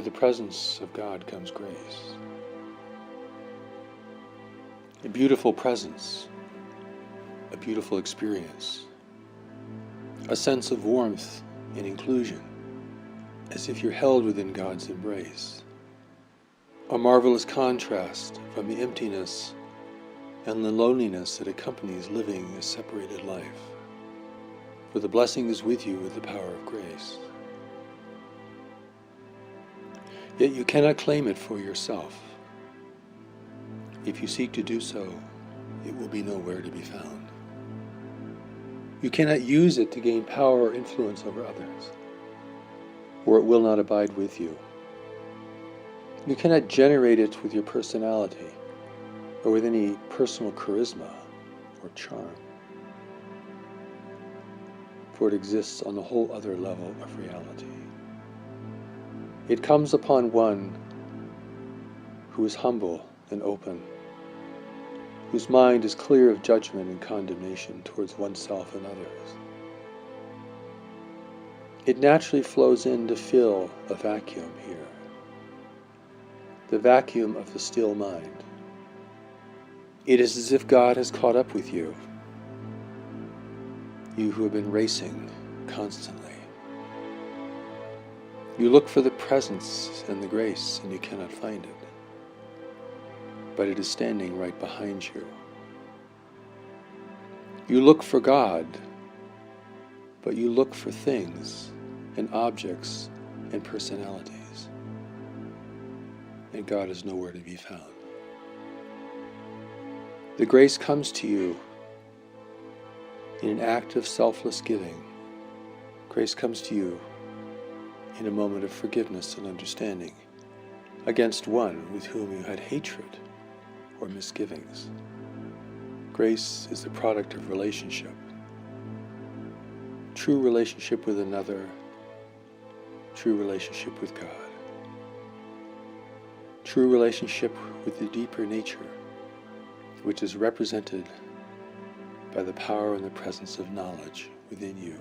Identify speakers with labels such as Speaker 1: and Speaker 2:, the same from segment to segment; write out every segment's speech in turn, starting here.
Speaker 1: With the presence of God comes grace. A beautiful presence, a beautiful experience, a sense of warmth and inclusion, as if you're held within God's embrace. A marvelous contrast from the emptiness and the loneliness that accompanies living a separated life. For the blessing is with you with the power of grace. Yet you cannot claim it for yourself. If you seek to do so, it will be nowhere to be found. You cannot use it to gain power or influence over others, or it will not abide with you. You cannot generate it with your personality or with any personal charisma or charm, for it exists on a whole other level of reality. It comes upon one who is humble and open, whose mind is clear of judgment and condemnation towards oneself and others. It naturally flows in to fill a vacuum here, the vacuum of the still mind. It is as if God has caught up with you, you who have been racing constantly. You look for the presence and the grace, and you cannot find it, but it is standing right behind you. You look for God, but you look for things and objects and personalities, and God is nowhere to be found. The grace comes to you in an act of selfless giving. Grace comes to you in a moment of forgiveness and understanding against one with whom you had hatred or misgivings. Grace is the product of relationship. True relationship with another, true relationship with God. True relationship with the deeper nature, which is represented by the power and the presence of knowledge within you.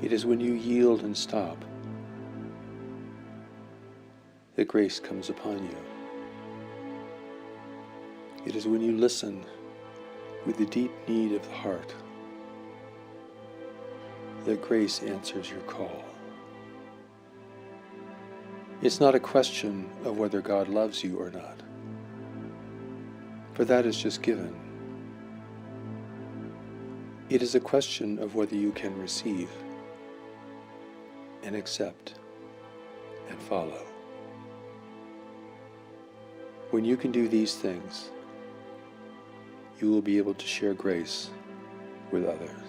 Speaker 1: It is when you yield and stop that grace comes upon you. It is when you listen with the deep need of the heart that grace answers your call. It's not a question of whether God loves you or not, for that is just given. It is a question of whether you can receive and accept and follow. When you can do these things, you will be able to share grace with others.